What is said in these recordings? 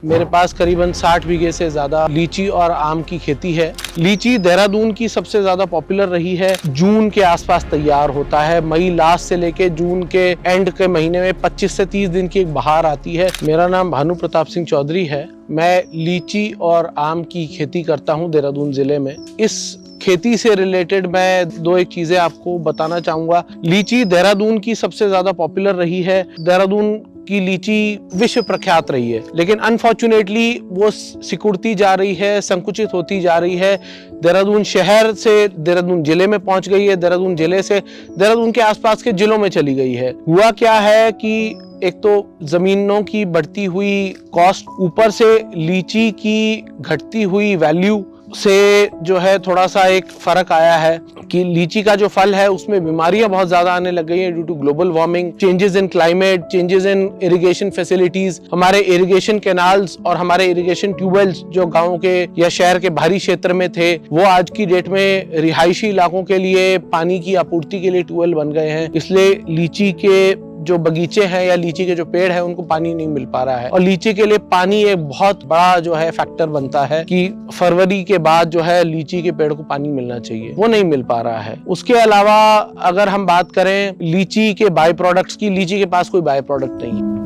मेरे पास करीबन 60 बीघे से ज्यादा लीची और आम की खेती है। लीची देहरादून की सबसे ज्यादा पॉपुलर रही है। जून के आसपास तैयार होता है। मई लास्ट से लेके जून के एंड के महीने में 25 से 30 दिन की एक बहार आती है। मेरा नाम भानु प्रताप सिंह चौधरी है। मैं लीची और आम की खेती करता हूँ देहरादून जिले में। इस खेती से रिलेटेड मैं दो एक चीजें आपको बताना चाहूंगा। लीची देहरादून की सबसे ज्यादा पॉपुलर रही है। देहरादून की लीची विश्व प्रख्यात रही है, लेकिन अनफॉर्चुनेटली वो सिकुड़ती जा रही है, संकुचित होती जा रही है। देहरादून शहर से देहरादून जिले में पहुंच गई है, देहरादून जिले से देहरादून के आसपास के जिलों में चली गई है। हुआ क्या है कि एक तो जमीनों की बढ़ती हुई कॉस्ट, ऊपर से लीची की घटती हुई वैल्यू से जो है थोड़ा सा एक फर्क आया है कि लीची का जो फल है उसमें बीमारियां बहुत ज्यादा आने लग गई हैं due to global warming, changes in climate, changes in irrigation facilities. हमारे इरिगेशन कैनाल्स और हमारे इरिगेशन ट्यूबवेल्स जो गाँव के या शहर के बाहरी क्षेत्र में थे, वो आज की डेट में रिहायशी इलाकों के लिए पानी की आपूर्ति के लिए ट्यूबवेल बन गए हैं। इसलिए लीची के जो बगीचे हैं या लीची के जो पेड़ हैं उनको पानी नहीं मिल पा रहा है। और लीची के लिए पानी एक बहुत बड़ा जो है फैक्टर बनता है कि फरवरी के बाद जो है लीची के पेड़ को पानी मिलना चाहिए, वो नहीं मिल पा रहा है। उसके अलावा अगर हम बात करें लीची के बाय प्रोडक्ट्स की, लीची के पास कोई बाय प्रोडक्ट नहीं है।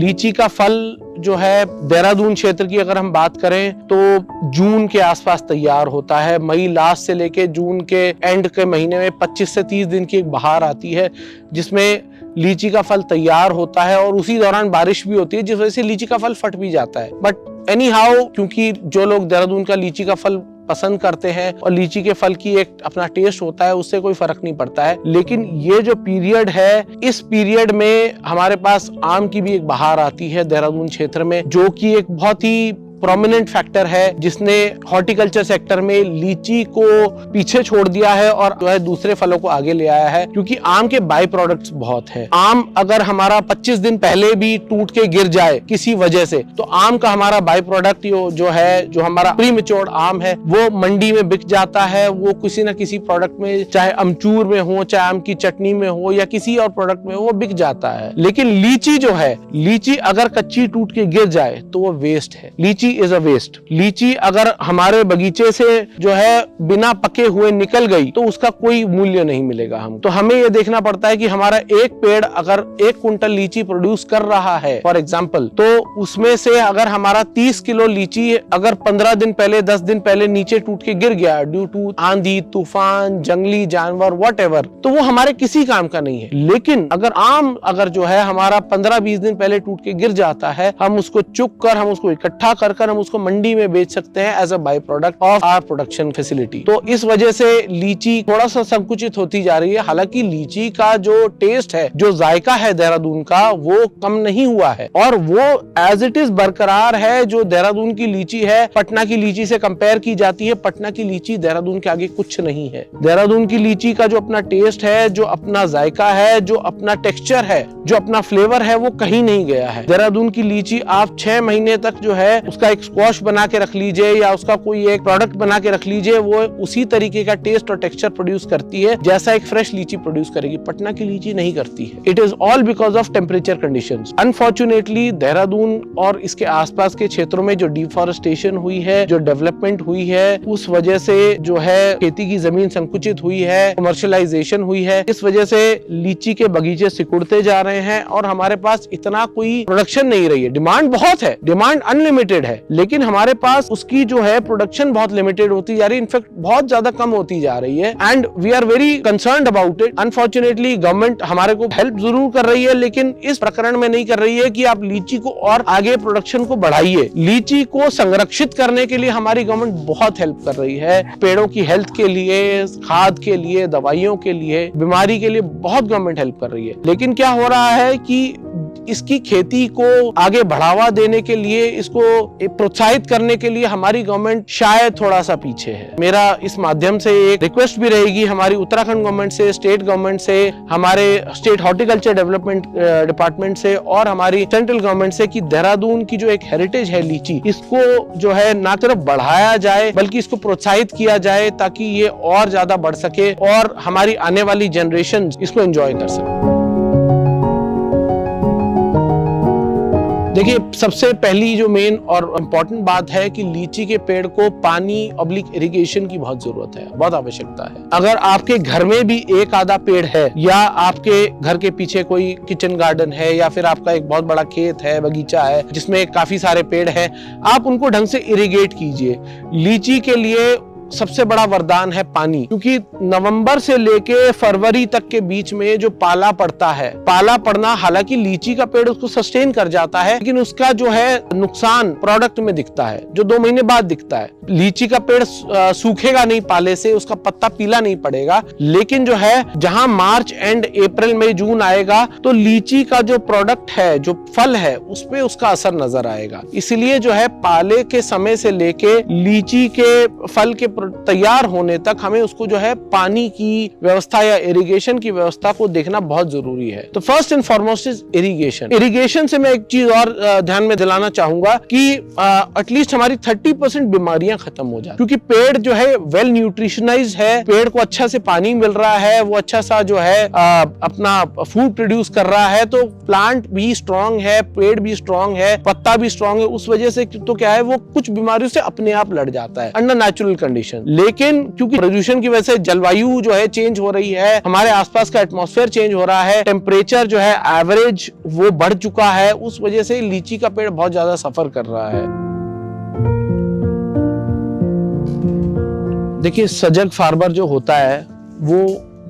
लीची का फल जो है देहरादून क्षेत्र की अगर हम बात करें तो जून के आसपास तैयार होता है। मई लास्ट से लेके जून के एंड के महीने में 25 से 30 दिन की एक बहार आती है जिसमें लीची का फल तैयार होता है और उसी दौरान बारिश भी होती है जिस वजह से लीची का फल फट भी जाता है। बट एनी हाउ, क्योंकि जो लोग देहरादून का लीची का फल पसंद करते हैं और लीची के फल की एक अपना टेस्ट होता है, उससे कोई फर्क नहीं पड़ता है। लेकिन ये जो पीरियड है, इस पीरियड में हमारे पास आम की भी एक बहार आती है देहरादून क्षेत्र में, जो कि एक बहुत ही प्रोमिनेंट फैक्टर है जिसने हॉर्टिकल्चर सेक्टर में लीची को पीछे छोड़ दिया है और जो है दूसरे फलों को आगे ले आया है, क्योंकि आम के बाय प्रोडक्ट्स बहुत हैं। आम अगर हमारा 25 दिन पहले भी टूट के गिर जाए किसी वजह से, तो आम का हमारा बाय प्रोडक्ट जो है, जो हमारा प्री मैच्योर्ड आम है, वो मंडी में बिक जाता है। वो किसी ना किसी प्रोडक्ट में, चाहे अमचूर में हो, चाहे आम की चटनी में हो या किसी और प्रोडक्ट में, वो बिक जाता है। लेकिन लीची जो है, लीची अगर कच्ची टूट के गिर जाए तो वो वेस्ट है। लीची इज अ वेस्ट। लीची अगर हमारे बगीचे से जो है बिना पके हुए निकल गई तो उसका कोई मूल्य नहीं मिलेगा हम। तो हमें यह देखना पड़ता है कि हमारा एक पेड़ अगर 1 कुंटल लीची प्रोड्यूस कर रहा है फॉर एग्जांपल, तो उसमें से अगर हमारा 30 किलो लीची अगर 15 दिन पहले, 10 दिन पहले नीचे टूट के गिर गया ड्यू टू आंधी, तूफान, जंगली जानवर, व्हाटएवर, तो वो हमारे किसी काम का नहीं है। लेकिन अगर आम अगर जो है हमारा 15-20 दिन पहले टूट के गिर जाता है, हम उसको चुक कर, हम उसको इकट्ठा कर हम उसको मंडी में बेच सकते हैं as a byproduct of our production facility. तो इस वजह से लीची थोड़ा सा संकुचित होती जा रही है। हालांकि लीची का जो टेस्ट है, जो जायका है देहरादून का, वो कम नहीं हुआ है और वो एज इट इज बरकरार है। जो देहरादून की लीची है पटना की लीची से कंपेयर की जाती है, पटना की लीची देहरादून के आगे कुछ नहीं है। देहरादून की लीची का जो अपना टेस्ट है, जो अपना जायका है, जो अपना टेक्सचर है, जो अपना फ्लेवर है, वो कहीं नहीं गया है। देहरादून की लीची आप 6 महीने तक जो है उसका एक स्क्वॉश बना के रख लीजिए या उसका कोई एक प्रोडक्ट बना के रख लीजिए, वो उसी तरीके का टेस्ट और टेक्सचर प्रोड्यूस करती है जैसा एक फ्रेश लीची प्रोड्यूस करेगी। पटना की लीची नहीं करती है। It is all because of temperature conditions. Unfortunately Dehradun और इसके आसपास के क्षेत्रों में जो डिफॉरेस्टेशन हुई है, जो डेवलपमेंट हुई है, उस वजह से जो है खेती की जमीन संकुचित हुई है, कमर्शियलाइजेशन हुई है। इस वजह से लीची के बगीचे सिकुड़ते जा रहे हैं और हमारे पास इतना कोई प्रोडक्शन नहीं रही है। डिमांड बहुत है, डिमांड अनलिमिटेड है, लेकिन हमारे पास उसकी जो है प्रोडक्शन बहुत लिमिटेड होती जा रही है, इनफैक्ट बहुत ज्यादा कम होती जा रही है। And we are very concerned about it. Unfortunately government हमारे को हेल्प जरूर कर रही है, लेकिन इस प्रकरण में नहीं कर रही है कि आप लीची को और आगे प्रोडक्शन को बढ़ाइए। लीची को संरक्षित करने के लिए हमारी गवर्नमेंट बहुत हेल्प कर रही है। पेड़ों की हेल्थ के लिए, खाद के लिए, दवाइयों के लिए, बीमारी के लिए बहुत गवर्नमेंट हेल्प कर रही है। लेकिन क्या हो रहा है कि इसकी खेती को आगे बढ़ावा देने के लिए, इसको प्रोत्साहित करने के लिए हमारी गवर्नमेंट शायद थोड़ा सा पीछे है। मेरा इस माध्यम से एक रिक्वेस्ट भी रहेगी हमारी उत्तराखंड गवर्नमेंट से, स्टेट गवर्नमेंट से, हमारे स्टेट हॉर्टिकल्चर डेवलपमेंट डिपार्टमेंट से और हमारी सेंट्रल गवर्नमेंट से कि देहरादून की जो एक हेरिटेज है लीची, इसको जो है ना सिर्फ बढ़ाया जाए बल्कि इसको प्रोत्साहित किया जाए ताकि ये और ज्यादा बढ़ सके और हमारी आने वाली जनरेशन इसको एंजॉय कर सके। देखिए, सबसे पहली जो मेन और इम्पोर्टेंट बात है कि लीची के पेड़ को पानी ऑब्लिक इरिगेशन की बहुत जरूरत है, बहुत आवश्यकता है। अगर आपके घर में भी एक आधा पेड़ है, या आपके घर के पीछे कोई किचन गार्डन है, या फिर आपका एक बहुत बड़ा खेत है, बगीचा है जिसमें काफी सारे पेड़ हैं, आप उनको ढंग से इरिगेट कीजिए। लीची के लिए सबसे बड़ा वरदान है पानी, क्योंकि नवंबर से लेके फरवरी तक के बीच में जो पाला पड़ता है, पाला पड़ना, हालांकि लीची का पेड़ उसको सस्टेन कर जाता है, लेकिन उसका जो है नुकसान प्रोडक्ट में दिखता है, जो 2 महीने बाद दिखता है। लीची का पेड़ सूखेगा नहीं पाले से, उसका पत्ता पीला नहीं पड़ेगा, लेकिन जो है जहां मार्च एंड अप्रैल मई जून आएगा तो लीची का जो प्रोडक्ट है, जो फल है, उस पे उसका असर नजर आएगा। इसलिए जो है पाले के समय से लेके लीची के फल के तैयार होने तक हमें उसको जो है पानी की व्यवस्था या इरिगेशन की व्यवस्था को देखना बहुत जरूरी है। तो first and foremost is irrigation. Irrigation से मैं एक चीज और ध्यान में दिलाना चाहूंगा कि एटलीस्ट हमारी 30% बीमारियां खत्म हो जाए, क्योंकि पेड़ जो है वेल न्यूट्रिशनाइज्ड है, पेड़ को अच्छा से पानी मिल रहा है, वो अच्छा सा जो है अपना फूड प्रोड्यूस कर रहा है, तो प्लांट भी स्ट्रांग है, पेड़ भी स्ट्रांग है, पत्ता भी स्ट्रांग है। उस वजह से तो क्या है, वो कुछ बीमारियों से अपने आप लड़ जाता है अंडर नेचुरल कंडीशन। लेकिन क्योंकि प्रदूषण की वजह से जलवायु जो है चेंज हो रही है, हमारे आसपास का एटमॉस्फेयर चेंज हो रहा है, टेम्परेचर जो है एवरेज वो बढ़ चुका है, उस वजह से लीची का पेड़ बहुत ज्यादा सफर कर रहा है। देखिए, सजग फार्मर जो होता है वो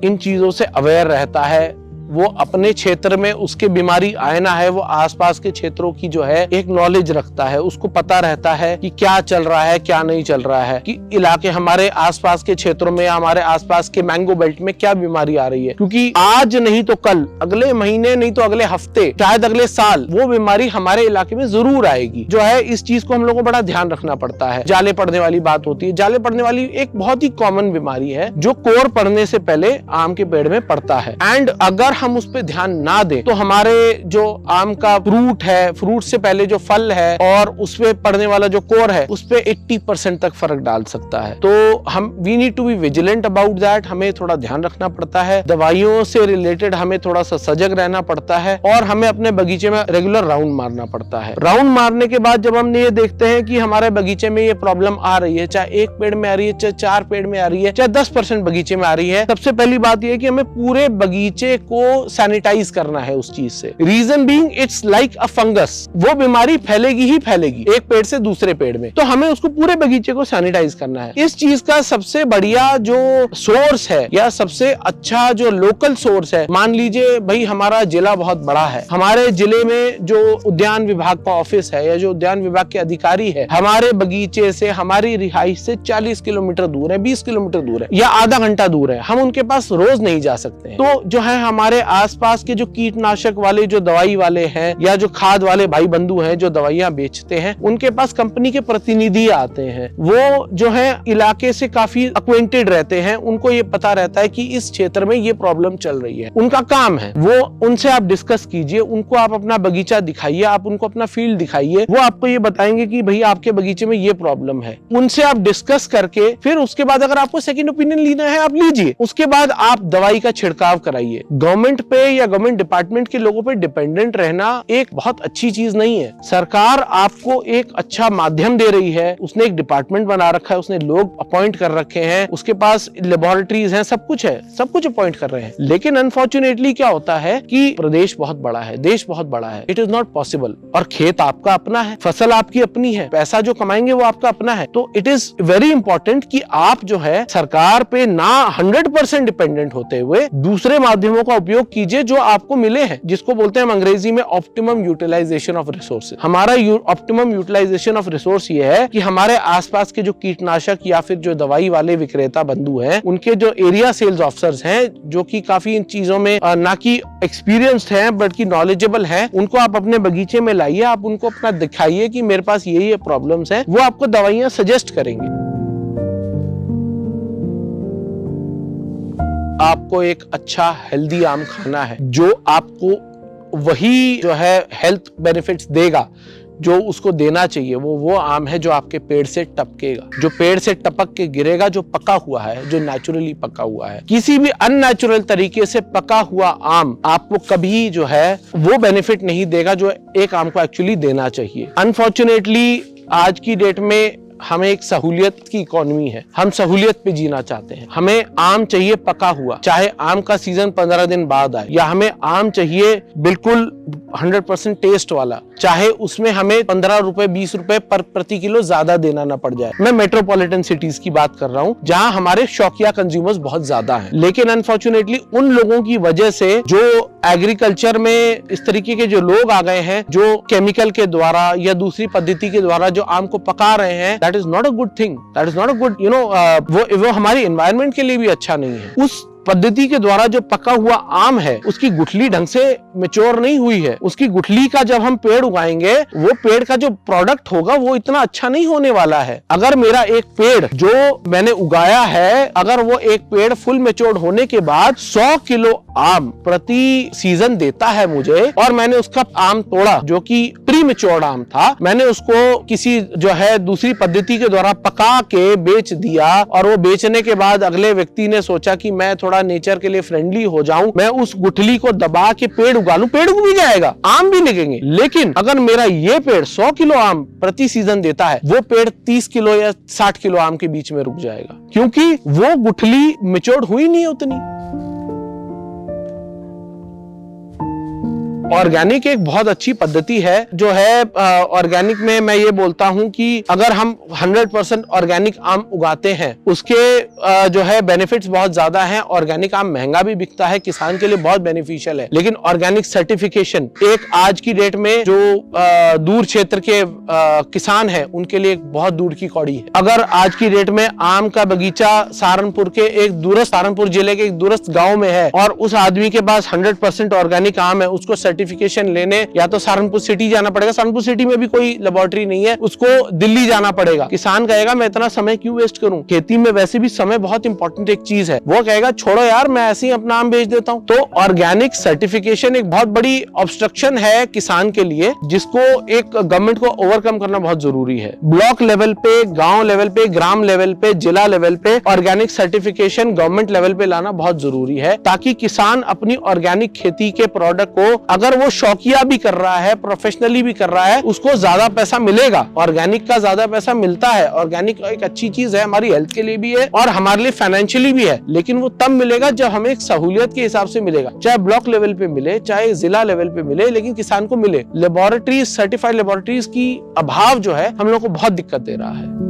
इन चीजों से अवेयर रहता है, वो अपने क्षेत्र में उसके बीमारी आए ना है, वो आसपास के क्षेत्रों की जो है एक नॉलेज रखता है, उसको पता रहता है कि क्या चल रहा है, क्या नहीं चल रहा है, कि इलाके हमारे आसपास के क्षेत्रों में, हमारे आसपास के मैंगो बेल्ट में क्या बीमारी आ रही है, क्योंकि आज नहीं तो कल, अगले महीने नहीं तो अगले हफ्ते, शायद अगले साल वो बीमारी हमारे इलाके में जरूर आएगी। जो है इस चीज को हम लोगों को बड़ा ध्यान रखना पड़ता है। जाले पड़ने वाली बात होती है, जाले पड़ने वाली एक बहुत ही कॉमन बीमारी है जो कोर पड़ने से पहले आम के पेड़ में पड़ता है, एंड अगर हम उस पर ध्यान ना दें तो हमारे जो आम का फ्रूट है, फ्रूट से पहले जो फल है और उस पे पड़ने वाला जो कोर है, उस पे 80% तक फर्क डाल सकता है। तो हम we need to be vigilant about that, हमें थोड़ा ध्यान रखना पड़ता है, दवाइयों से रिलेटेड हमें थोड़ा सा सजग रहना पड़ता है, और हमें अपने बगीचे में रेगुलर राउंड मारना पड़ता है। राउंड मारने के बाद जब हम ये देखते हैं कि हमारे बगीचे में ये प्रॉब्लम आ रही है, चाहे 1 पेड़ में आ रही है, चाहे 4 पेड़ में आ रही है, चाहे 10% बगीचे में आ रही है, सबसे पहली बात यह है कि हमें पूरे बगीचे को सैनिटाइज करना है उस चीज से। Reason being it's like a fungus, वो बीमारी फैलेगी ही फैलेगी एक पेड़ से दूसरे पेड़ में, तो हमें उसको पूरे बगीचे को सैनिटाइज करना है। इस चीज का सबसे बढ़िया जो सोर्स है या सबसे अच्छा जो लोकल सोर्स है, मान लीजिए भाई हमारा जिला बहुत बड़ा है, हमारे जिले में जो उद्यान विभाग का ऑफिस है या जो उद्यान विभाग के अधिकारी है, हमारे बगीचे से, हमारी रिहाइश से 40 किलोमीटर दूर है, 20 किलोमीटर दूर है, या आधा घंटा दूर है, हम उनके पास रोज नहीं जा सकते हैं। तो जो है हमारे आसपास के जो कीटनाशक वाले जो दवाई वाले हैं या जो खाद वाले भाई बंधु हैं जो दवाइयां बेचते हैं, उनके पास कंपनी के प्रतिनिधि आते हैं, वो जो है इलाके से काफी अक्वेंटेड रहते हैं, उनको ये पता रहता है कि इस क्षेत्र में ये प्रॉब्लम चल रही है। उनका काम है, वो उनसे आप डिस्कस कीजिए, उनको आप अपना बगीचा दिखाइए, आप उनको अपना फील्ड दिखाइए, वो आपको ये बताएंगे कि भाई आपके बगीचे में ये प्रॉब्लम है। उनसे आप डिस्कस करके फिर उसके बाद अगर आपको सेकंड ओपिनियन लेना है आप लीजिए, उसके बाद आप दवाई का छिड़काव कराइए। गवर्नमेंट पे या गवर्नमेंट डिपार्टमेंट के लोगों पे डिपेंडेंट रहना एक बहुत अच्छी चीज नहीं है। सरकार आपको एक अच्छा माध्यम दे रही है, उसने एक डिपार्टमेंट बना रखा है, उसने लोग अपॉइंट कर रखे हैं, उसके पास लेबोरेटरीज हैं, सब कुछ है, सब कुछ अपॉइंट कर रहे हैं, लेकिन अनफॉर्चुनेटली क्या होता है कि प्रदेश बहुत बड़ा है, देश बहुत बड़ा है, इट इज नॉट पॉसिबल। और खेत आपका अपना है, फसल आपकी अपनी है, पैसा जो कमाएंगे वो आपका अपना है। तो इट इज वेरी इंपॉर्टेंट कि आप जो है सरकार पे ना 100% डिपेंडेंट होते हुए दूसरे माध्यमों का उपयोग कीजिए जो आपको मिले हैं, जिसको बोलते हैं हम अंग्रेजी में ऑप्टिमम यूटिलाइजेशन ऑफ रिसोर्सेज। हमारा ऑप्टिमम यूटिलाइजेशन ऑफ रिसोर्स ये है कि हमारे आसपास के जो कीटनाशक या फिर जो दवाई वाले विक्रेता बंधु हैं, उनके जो एरिया सेल्स ऑफिसर्स हैं, जो कि काफी इन चीजों में ना कि एक्सपीरियंस्ड हैं बट की नॉलेजेबल हैं, उनको आप अपने बगीचे में लाइए, आप उनको अपना दिखाइए कि मेरे पास ये प्रॉब्लम्स हैं, वो आपको दवाइयां सजेस्ट करेंगे। आपको एक अच्छा हेल्दी आम खाना है जो आपको वही जो है हेल्थ बेनिफिट्स देगा जो उसको देना चाहिए वो आम है जो आपके पेड़ से टपकेगा, जो पेड़ से टपक के गिरेगा, जो पका हुआ है, जो नेचुरली पका हुआ है। किसी भी अननेचुरल तरीके से पका हुआ आम आपको कभी जो है वो बेनिफिट नहीं देगा जो एक आम को एक्चुअली देना चाहिए। अनफॉर्चुनेटली आज की डेट में हमें एक सहूलियत की इकोनॉमी है, हम सहूलियत पे जीना चाहते हैं। हमें आम चाहिए पका हुआ, चाहे आम का सीजन 15 दिन बाद आए, या हमें आम चाहिए बिल्कुल 100% टेस्ट वाला, चाहे उसमें हमें 15 रुपए 20 रुपए पर प्रति किलो ज्यादा देना ना पड़ जाए। मैं मेट्रोपॉलिटन सिटीज की बात कर रहा हूँ जहाँ हमारे शौकिया कंज्यूमर्स बहुत ज्यादा हैं, लेकिन अनफॉर्चुनेटली उन लोगों की वजह से जो एग्रीकल्चर में इस तरीके के जो लोग आ गए हैं, जो केमिकल के द्वारा या दूसरी पद्धति के द्वारा जो आम को पका रहे हैं, that is not a good thing, that is not a good, वो हमारी एनवायरनमेंट के लिए भी अच्छा नहीं है। उस पद्धति के द्वारा जो पका हुआ आम है उसकी गुठली ढंग से मैच्योर नहीं हुई है। उसकी गुठली का जब हम पेड़ उगाएंगे वो पेड़ का जो प्रोडक्ट होगा वो इतना अच्छा नहीं होने वाला है। अगर मेरा एक पेड़ जो मैंने उगाया है, अगर वो एक पेड़ फुल मैच्योर्ड होने के बाद 100 किलो आम प्रति सीजन देता है मुझे, और मैंने उसका आम तोड़ा जो कि प्री मैच्योर्ड आम था, मैंने उसको किसी जो है दूसरी पद्धति के द्वारा पका के बेच दिया, और वो बेचने के बाद अगले व्यक्ति ने सोचा कि मैं थोड़ा नेचर के लिए फ्रेंडली हो जाऊं, मैं उस गुठली को दबा के पेड़ उगा लूं, पेड़ उग भी जाएगा, आम भी लगेंगे। लेकिन अगर मेरा ये पेड़ 100 किलो आम प्रति सीजन देता है, वो पेड़ 30 किलो या 60 किलो आम के बीच में रुक जाएगा, क्योंकि वो गुठली मैच्योर्ड हुई नहीं उतनी। ऑर्गेनिक एक बहुत अच्छी पद्धति है जो है। ऑर्गेनिक में मैं ये बोलता हूं कि अगर हम 100% ऑर्गेनिक आम उगाते हैं, उसके जो है बेनिफिट्स बहुत ज्यादा हैं। ऑर्गेनिक आम महंगा भी बिकता है, किसान के लिए बहुत बेनिफिशियल है, लेकिन ऑर्गेनिक सर्टिफिकेशन एक आज की डेट में जो दूर क्षेत्र के किसान है उनके लिए एक बहुत दूर की कौड़ी है। अगर आज की डेट में आम का बगीचा सहारनपुर के एक दूरस्थ, सहारनपुर जिले के एक दूरस्थ गाँव में है, और उस आदमी के पास 100% ऑर्गेनिक आम है, उसको सर्टिफिकेशन लेने या तो सहारनपुर सिटी जाना पड़ेगा, सहारनपुर सिटी में भी कोई लेबोरेटरी नहीं है, उसको दिल्ली जाना पड़ेगा। किसान कहेगा मैं इतना समय क्यों वेस्ट करूं, खेती में वैसे भी समय बहुत इंपॉर्टेंट एक चीज है, वो कहेगा छोड़ो यार मैं ऐसे ही अपना आम बेच देता हूं। तो ऑर्गेनिक सर्टिफिकेशन एक बहुत बड़ी ऑब्स्ट्रक्शन है किसान के लिए, जिसको एक गवर्नमेंट को ओवरकम करना बहुत जरूरी है। ब्लॉक लेवल पे, गांव लेवल पे, ग्राम लेवल पे, जिला लेवल पे ऑर्गेनिक सर्टिफिकेशन गवर्नमेंट लेवल पे लाना बहुत जरूरी है, ताकि किसान अपनी ऑर्गेनिक खेती के प्रोडक्ट को, अगर वो शौकिया भी कर रहा है, प्रोफेशनली भी कर रहा है, उसको ज्यादा पैसा मिलेगा। ऑर्गेनिक का ज्यादा पैसा मिलता है। ऑर्गेनिक एक अच्छी चीज है, हमारी हेल्थ के लिए भी है और हमारे लिए फाइनेंशियली भी है, लेकिन वो तब मिलेगा जब हमें एक सहूलियत के हिसाब से मिलेगा, चाहे ब्लॉक लेवल पे मिले, चाहे जिला लेवल पे मिले, लेकिन किसान को मिले। लेबोरेटरीज, सर्टिफाइड लेबोरेटरीज की अभाव जो है हम लोग को बहुत दिक्कत दे रहा है।